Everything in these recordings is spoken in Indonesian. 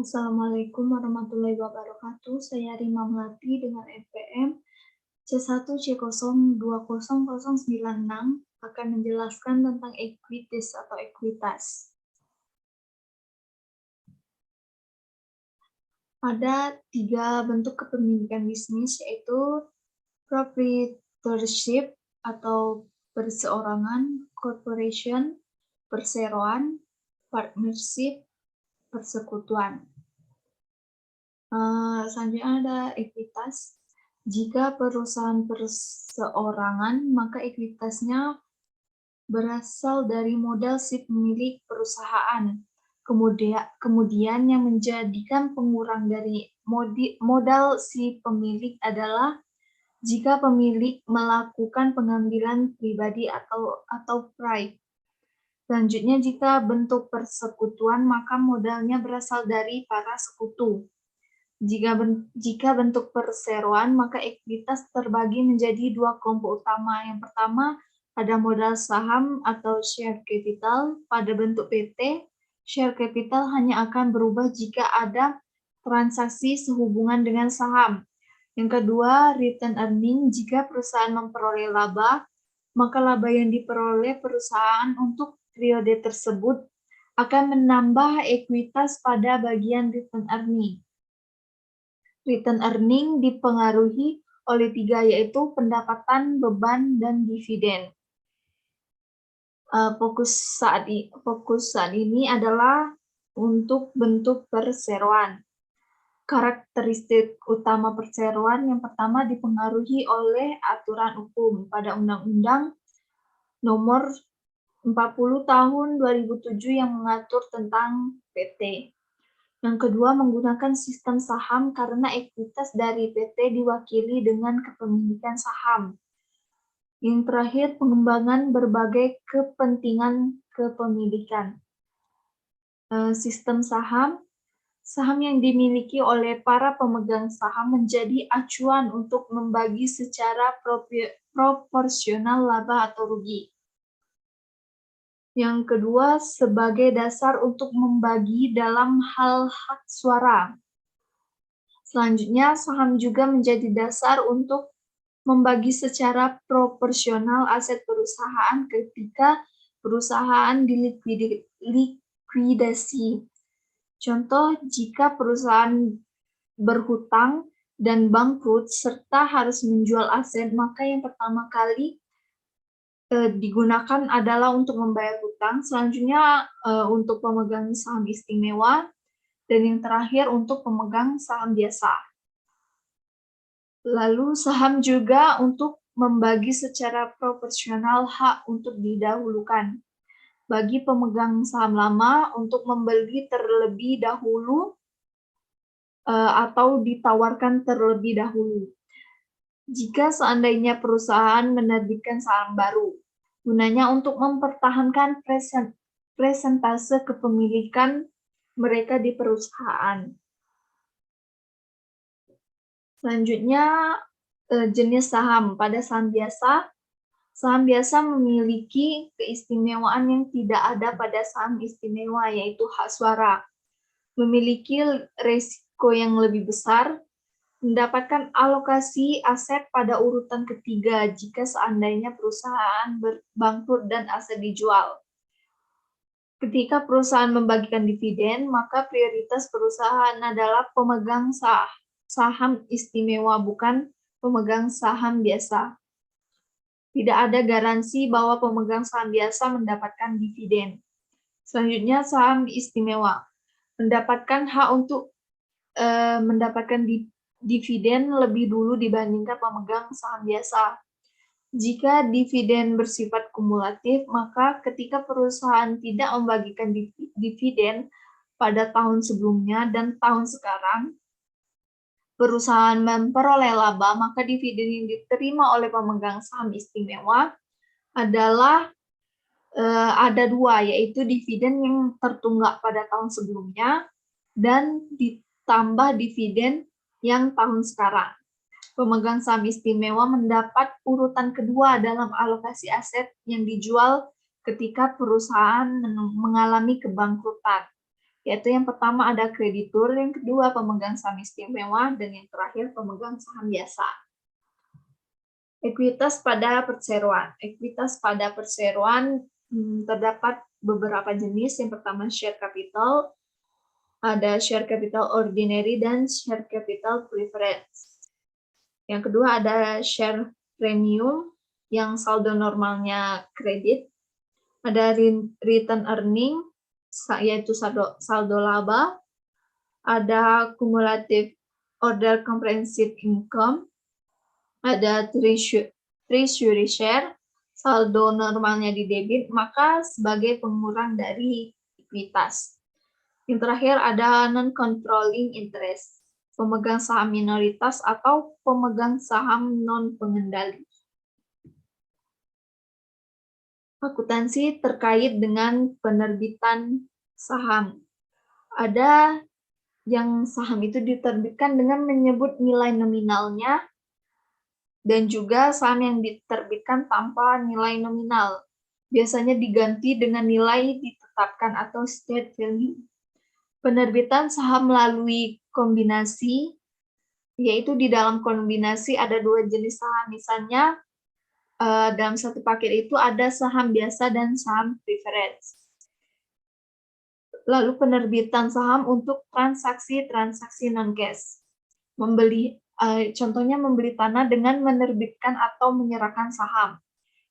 Assalamualaikum warahmatullahi wabarakatuh. Saya Rima Melati dengan NPM C1C020096 akan menjelaskan tentang ekuitas atau ekuitas. Ada 3 bentuk kepemilikan bisnis, yaitu proprietorship atau perseorangan, corporation, perseroan, partnership, persekutuan. Selanjutnya ada ekuitas. Jika perusahaan perseorangan, maka ekuitasnya berasal dari modal si pemilik perusahaan. Kemudian yang menjadikan pengurang dari modal si pemilik adalah jika pemilik melakukan pengambilan pribadi atau private. Selanjutnya, jika bentuk persekutuan, maka modalnya berasal dari para sekutu. Jika bentuk perseroan, maka ekuitas terbagi menjadi 2 kelompok utama. Yang pertama, ada modal saham atau share capital. Pada bentuk PT, share capital hanya akan berubah jika ada transaksi sehubungan dengan saham. Yang kedua, return earning. Jika perusahaan memperoleh laba, maka laba yang diperoleh perusahaan untuk periode tersebut akan menambah ekuitas pada bagian return earning. Return earning dipengaruhi oleh 3, yaitu pendapatan, beban, dan dividen. Fokus saat ini adalah untuk bentuk perseroan. Karakteristik utama perseroan yang pertama dipengaruhi oleh aturan hukum pada Undang-Undang Nomor 40 Tahun 2007 yang mengatur tentang PT. Yang kedua, menggunakan sistem saham karena ekuitas dari PT diwakili dengan kepemilikan saham. Yang terakhir, pengembangan berbagai kepentingan kepemilikan. Sistem saham yang dimiliki oleh para pemegang saham menjadi acuan untuk membagi secara proporsional laba atau rugi. Yang kedua, sebagai dasar untuk membagi dalam hal hak suara. Selanjutnya, saham juga menjadi dasar untuk membagi secara proporsional aset perusahaan ketika perusahaan dilikuidasi. Contoh, jika perusahaan berhutang dan bangkrut serta harus menjual aset, maka yang pertama kali digunakan adalah untuk membayar hutang, selanjutnya untuk pemegang saham istimewa, dan yang terakhir untuk pemegang saham biasa. Lalu saham juga untuk membagi secara proporsional hak untuk didahulukan. Bagi pemegang saham lama untuk membeli terlebih dahulu atau ditawarkan terlebih dahulu. Jika seandainya perusahaan menerbitkan saham baru, gunanya untuk mempertahankan presentase kepemilikan mereka di perusahaan. Selanjutnya, jenis saham. Pada saham biasa memiliki keistimewaan yang tidak ada pada saham istimewa, yaitu hak suara. Memiliki resiko yang lebih besar, mendapatkan alokasi aset pada urutan ketiga jika seandainya perusahaan bangkrut dan aset dijual. Ketika perusahaan membagikan dividen, maka prioritas perusahaan adalah pemegang saham istimewa, bukan pemegang saham biasa. Tidak ada garansi bahwa pemegang saham biasa mendapatkan dividen. Selanjutnya, saham istimewa mendapatkan hak untuk mendapatkan dividen lebih dulu dibandingkan pemegang saham biasa. Jika dividen bersifat kumulatif, maka ketika perusahaan tidak membagikan dividen pada tahun sebelumnya dan tahun sekarang, perusahaan memperoleh laba, maka dividen yang diterima oleh pemegang saham istimewa adalah ada 2, yaitu dividen yang tertunggak pada tahun sebelumnya dan ditambah dividen yang tahun sekarang. Pemegang saham istimewa mendapat urutan kedua dalam alokasi aset yang dijual ketika perusahaan mengalami kebangkrutan. yaitu yang pertama ada kreditur, yang kedua pemegang saham istimewa, dan yang terakhir pemegang saham biasa. Ekuitas pada perseroan. Ekuitas pada perseroan terdapat beberapa jenis. Yang pertama share capital, ada share capital ordinary dan share capital preference. Yang kedua ada share premium yang saldo normalnya kredit, ada return earning yaitu saldo laba, ada cumulative order comprehensive income, ada treasury share, saldo normalnya di debit, maka sebagai pengurang dari ekuitas. Yang terakhir ada non-controlling interest, pemegang saham minoritas atau pemegang saham non-pengendali. Akuntansi terkait dengan penerbitan saham. Ada yang saham itu diterbitkan dengan menyebut nilai nominalnya, dan juga saham yang diterbitkan tanpa nilai nominal. Biasanya diganti dengan nilai ditetapkan atau state value. Penerbitan saham melalui kombinasi, yaitu di dalam kombinasi ada dua jenis saham. Misalnya, dalam satu paket itu ada saham biasa dan saham preference. Lalu penerbitan saham untuk transaksi-transaksi non-cash. Contohnya membeli tanah dengan menerbitkan atau menyerahkan saham.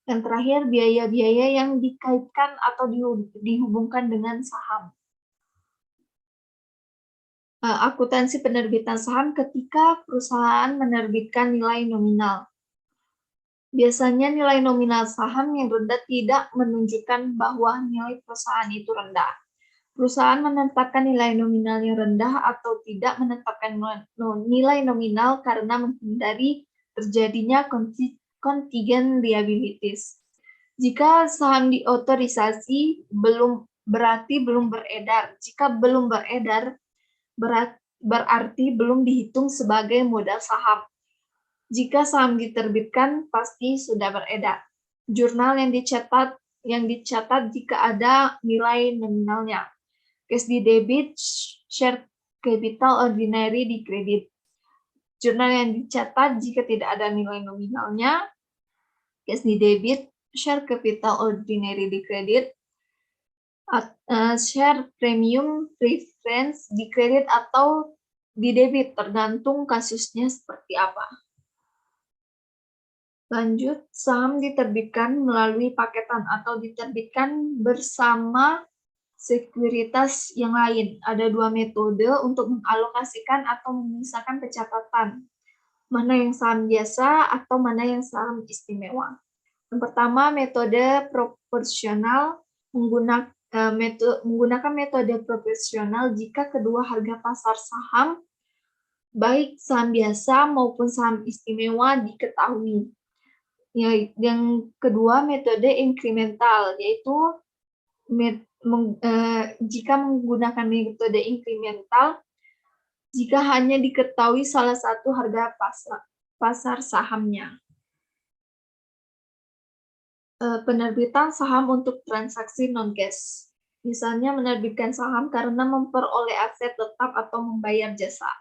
Yang terakhir, biaya-biaya yang dikaitkan atau dihubungkan dengan saham. Akuntansi penerbitan saham ketika perusahaan menerbitkan nilai nominal. Biasanya nilai nominal saham yang rendah tidak menunjukkan bahwa nilai perusahaan itu rendah. Perusahaan menetapkan nilai nominal yang rendah atau tidak menetapkan nilai nominal karena menghindari terjadinya contingent liabilities. Jika saham diotorisasi, berarti belum beredar. Jika belum beredar, berarti belum dihitung sebagai modal saham. Jika saham diterbitkan, pasti sudah beredar. Jurnal yang dicatat jika ada nilai nominalnya. Cash di debit, share capital ordinary di kredit. Jurnal yang dicatat jika tidak ada nilai nominalnya. Cash di debit, share capital ordinary di kredit. Share premium preference di kredit atau di debit, tergantung kasusnya seperti apa. Lanjut, saham diterbitkan melalui paketan atau diterbitkan bersama sekuritas yang lain. Ada dua metode untuk mengalokasikan atau memisahkan pencatatan. Mana yang saham biasa atau mana yang saham istimewa. Yang pertama, metode proporsional. Menggunakan metode proporsional jika kedua harga pasar saham, baik saham biasa maupun saham istimewa diketahui. Yang kedua, metode inkremental, yaitu jika menggunakan metode inkremental, jika hanya diketahui salah satu harga pasar sahamnya. Penerbitan saham untuk transaksi non-cash. Misalnya menerbitkan saham karena memperoleh aset tetap atau membayar jasa.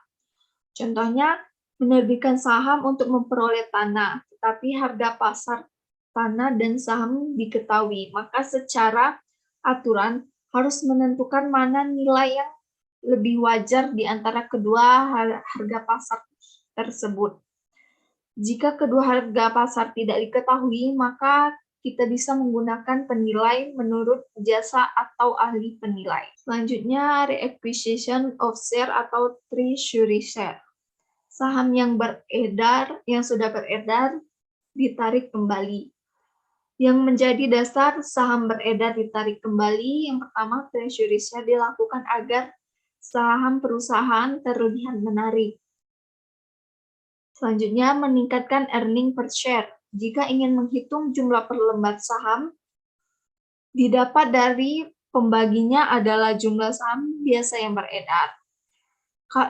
Contohnya, menerbitkan saham untuk memperoleh tanah, tetapi harga pasar tanah dan saham diketahui, maka secara aturan harus menentukan mana nilai yang lebih wajar di antara kedua harga pasar tersebut. Jika kedua harga pasar tidak diketahui, maka kita bisa menggunakan penilai menurut jasa atau ahli penilai. Selanjutnya, reacquisition of share atau treasury share. Saham yang sudah beredar ditarik kembali. Yang menjadi dasar saham beredar ditarik kembali, yang pertama, treasury share dilakukan agar saham perusahaan terlihat menarik. Selanjutnya, meningkatkan earning per share. Jika ingin menghitung jumlah per lembar saham, didapat dari pembaginya adalah jumlah saham biasa yang beredar.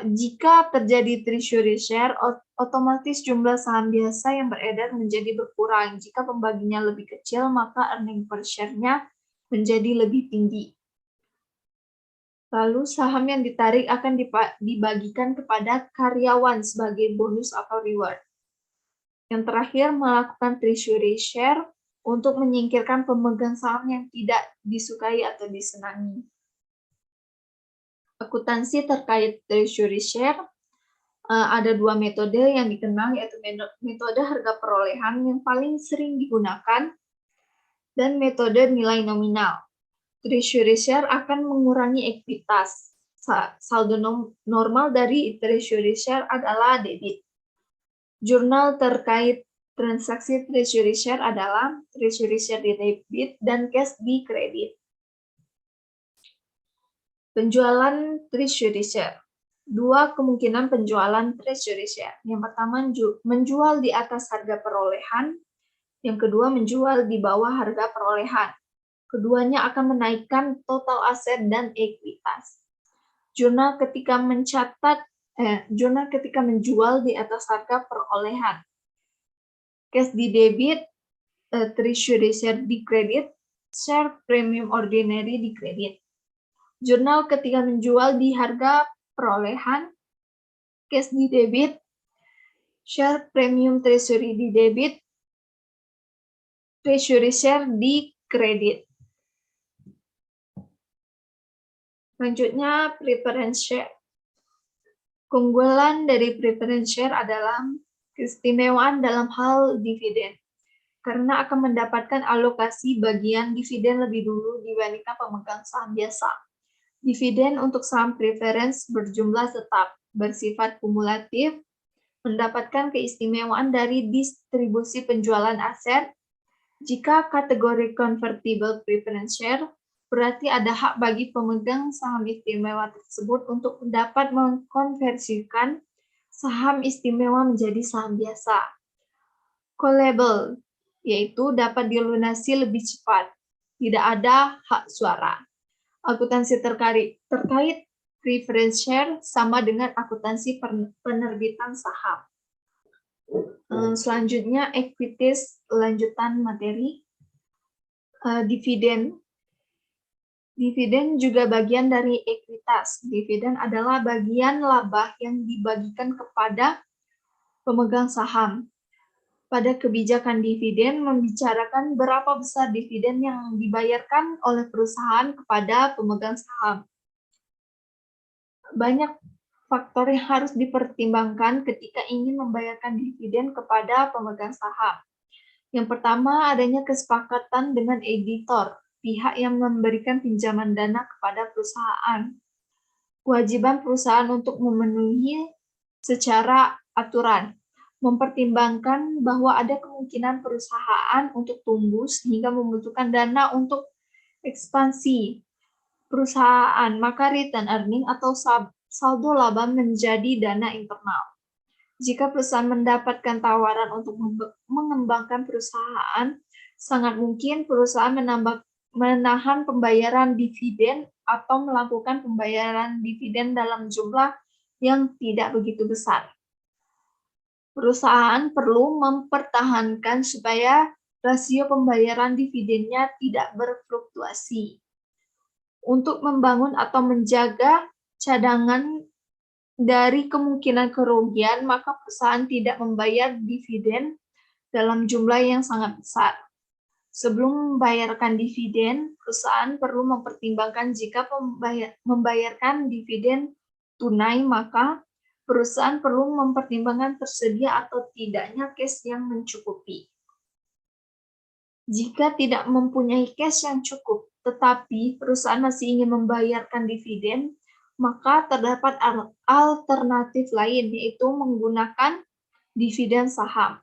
Jika terjadi treasury share, otomatis jumlah saham biasa yang beredar menjadi berkurang. Jika pembaginya lebih kecil, maka earning per share-nya menjadi lebih tinggi. Lalu saham yang ditarik akan dibagikan kepada karyawan sebagai bonus atau reward. Yang terakhir, melakukan treasury share untuk menyingkirkan pemegang saham yang tidak disukai atau disenangi. Akuntansi terkait treasury share ada dua metode yang dikenal, yaitu metode harga perolehan yang paling sering digunakan dan metode nilai nominal. Treasury share akan mengurangi ekuitas. Saldo normal dari treasury share adalah debit. Jurnal terkait transaksi treasury share adalah treasury share di debit dan cash di kredit. Penjualan treasury share. Dua kemungkinan penjualan treasury share. Yang pertama, menjual di atas harga perolehan. Yang kedua, menjual di bawah harga perolehan. Keduanya akan menaikkan total aset dan ekuitas. Jurnal ketika menjual di atas harga perolehan. Cash di debit, treasury share di kredit, share premium ordinary di kredit. Jurnal ketika menjual di harga perolehan, cash di debit, share premium treasury di debit, treasury share di kredit. Selanjutnya, preference share. Keunggulan dari preference share adalah keistimewaan dalam hal dividen, karena akan mendapatkan alokasi bagian dividen lebih dulu dibandingkan pemegang saham biasa. Dividen untuk saham preference berjumlah tetap, bersifat kumulatif, mendapatkan keistimewaan dari distribusi penjualan aset. Jika kategori convertible preference share, berarti ada hak bagi pemegang saham istimewa tersebut untuk dapat mengkonversikan saham istimewa menjadi saham biasa. Callable, yaitu dapat dilunasi lebih cepat, tidak ada hak suara. Akuntansi terkait preference share sama dengan akuntansi penerbitan saham. Selanjutnya, equities, lanjutan materi. Dividen. Dividen juga bagian dari ekuitas. Dividen adalah bagian laba yang dibagikan kepada pemegang saham. Pada kebijakan dividen membicarakan berapa besar dividen yang dibayarkan oleh perusahaan kepada pemegang saham. Banyak faktor yang harus dipertimbangkan ketika ingin membayarkan dividen kepada pemegang saham. Yang pertama, adanya kesepakatan dengan editor, pihak yang memberikan pinjaman dana kepada perusahaan. Kewajiban perusahaan untuk memenuhi secara aturan, mempertimbangkan bahwa ada kemungkinan perusahaan untuk tumbuh sehingga membutuhkan dana untuk ekspansi perusahaan, maka return earning atau saldo laba menjadi dana internal. Jika perusahaan mendapatkan tawaran untuk mengembangkan perusahaan, sangat mungkin perusahaan menahan pembayaran dividen atau melakukan pembayaran dividen dalam jumlah yang tidak begitu besar. Perusahaan perlu mempertahankan supaya rasio pembayaran dividennya tidak berfluktuasi. Untuk membangun atau menjaga cadangan dari kemungkinan kerugian, maka perusahaan tidak membayar dividen dalam jumlah yang sangat besar. Sebelum membayarkan dividen, perusahaan perlu mempertimbangkan jika membayarkan dividen tunai, maka perusahaan perlu mempertimbangkan tersedia atau tidaknya cash yang mencukupi. Jika tidak mempunyai cash yang cukup, tetapi perusahaan masih ingin membayarkan dividen, maka terdapat alternatif lain, yaitu menggunakan dividen saham.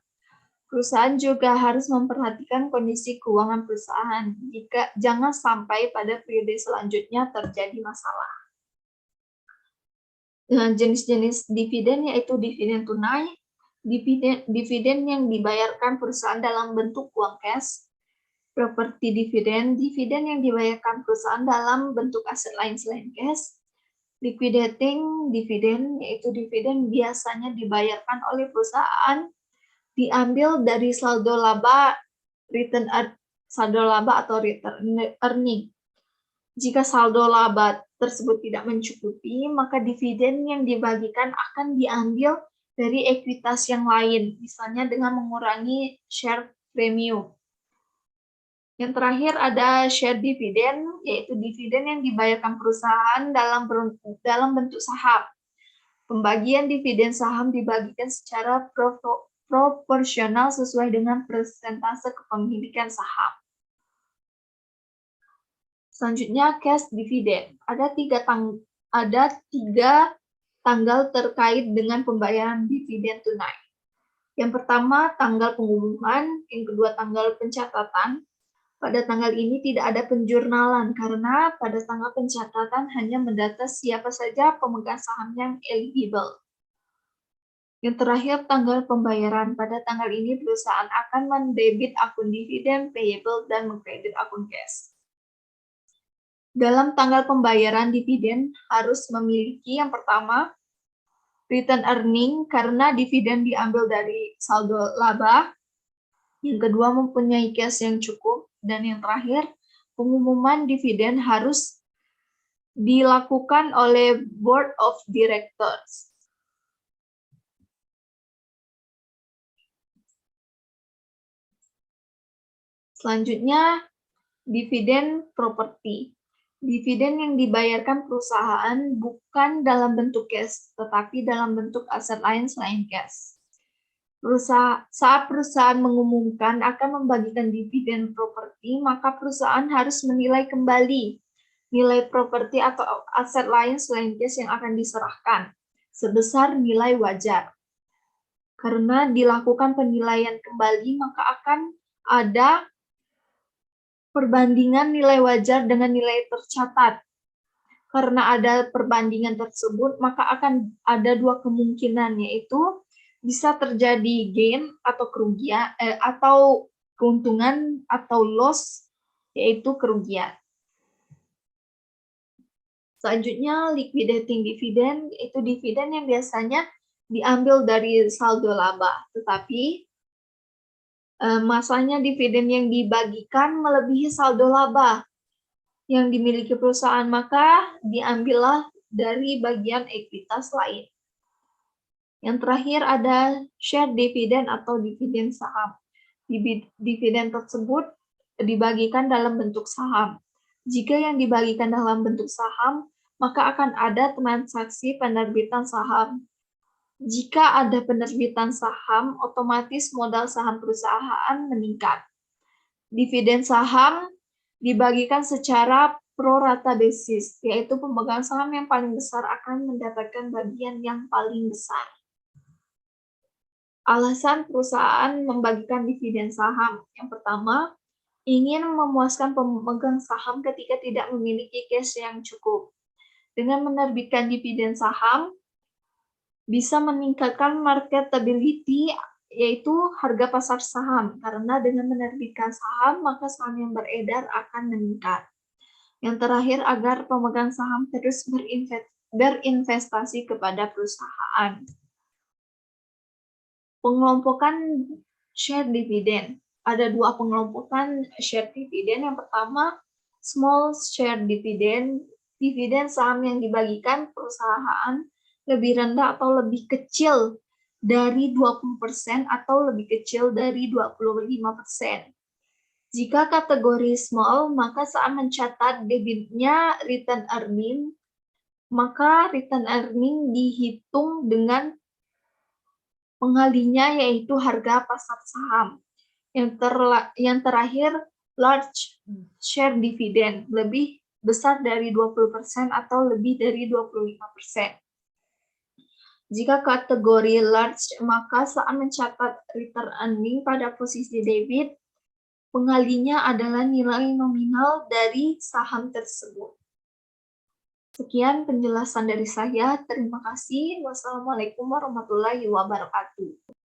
Perusahaan juga harus memperhatikan kondisi keuangan perusahaan, jika jangan sampai pada periode selanjutnya terjadi masalah. Jenis-jenis dividen yaitu dividen tunai, dividen yang dibayarkan perusahaan dalam bentuk uang cash, properti dividen, dividen yang dibayarkan perusahaan dalam bentuk aset lain selain cash, liquidating dividen, yaitu dividen biasanya dibayarkan oleh perusahaan diambil dari saldo laba, saldo laba atau return earning. Jika saldo laba tersebut tidak mencukupi, maka dividen yang dibagikan akan diambil dari ekuitas yang lain, misalnya dengan mengurangi share premium. Yang terakhir ada share dividen, yaitu dividen yang dibayarkan perusahaan dalam bentuk saham. Pembagian dividen saham dibagikan secara proporsional sesuai dengan persentase kepemilikan saham. Selanjutnya cash dividend. Ada tiga tanggal terkait dengan pembayaran dividen tunai. Yang pertama tanggal pengumuman, yang kedua tanggal pencatatan. Pada tanggal ini tidak ada penjurnalan karena pada tanggal pencatatan hanya mendata siapa saja pemegang saham yang eligible. Yang terakhir tanggal pembayaran. Pada tanggal ini perusahaan akan mendebit akun dividen payable dan mengkredit akun cash. Dalam tanggal pembayaran dividen harus memiliki yang pertama, return earning karena dividen diambil dari saldo laba. Yang kedua, mempunyai cash yang cukup. Dan yang terakhir, pengumuman dividen harus dilakukan oleh Board of Directors. Selanjutnya, dividen properti. Dividen yang dibayarkan perusahaan bukan dalam bentuk cash, tetapi dalam bentuk aset lain selain cash. Saat perusahaan mengumumkan akan membagikan dividen properti, maka perusahaan harus menilai kembali nilai properti atau aset lain selain cash yang akan diserahkan, sebesar nilai wajar. Karena dilakukan penilaian kembali, maka akan ada perbandingan nilai wajar dengan nilai tercatat. Karena ada perbandingan tersebut, maka akan ada dua kemungkinan, yaitu bisa terjadi gain atau kerugian, atau keuntungan atau loss, yaitu kerugian. Selanjutnya, liquidating dividend, yaitu dividen yang biasanya diambil dari saldo laba, tetapi masanya dividen yang dibagikan melebihi saldo laba yang dimiliki perusahaan, maka diambillah dari bagian ekuitas lain. Yang terakhir ada share dividend atau dividen saham. Dividen tersebut dibagikan dalam bentuk saham. Jika yang dibagikan dalam bentuk saham, maka akan ada transaksi penerbitan saham. Jika ada penerbitan saham, otomatis modal saham perusahaan meningkat. Dividen saham dibagikan secara pro rata basis, yaitu pemegang saham yang paling besar akan mendapatkan bagian yang paling besar. Alasan perusahaan membagikan dividen saham. Yang pertama, ingin memuaskan pemegang saham ketika tidak memiliki cash yang cukup. Dengan menerbitkan dividen saham, bisa meningkatkan marketability, yaitu harga pasar saham, karena dengan menerbitkan saham, maka saham yang beredar akan meningkat. Yang terakhir, agar pemegang saham terus berinvestasi kepada perusahaan. Pengelompokan share dividend. Ada dua pengelompokan share dividend. Yang pertama, small share dividend. Dividen saham yang dibagikan perusahaan lebih rendah atau lebih kecil dari 20% atau lebih kecil dari 25%. Jika kategori small, maka saat mencatat debitnya return earning, maka return earning dihitung dengan pengalinya, yaitu harga pasar saham. Yang terakhir, large share dividend, lebih besar dari 20% atau lebih dari 25%. Jika kategori large, maka saat mencatat return earning pada posisi debit, pengalinya adalah nilai nominal dari saham tersebut. Sekian penjelasan dari saya. Terima kasih. Wassalamualaikum warahmatullahi wabarakatuh.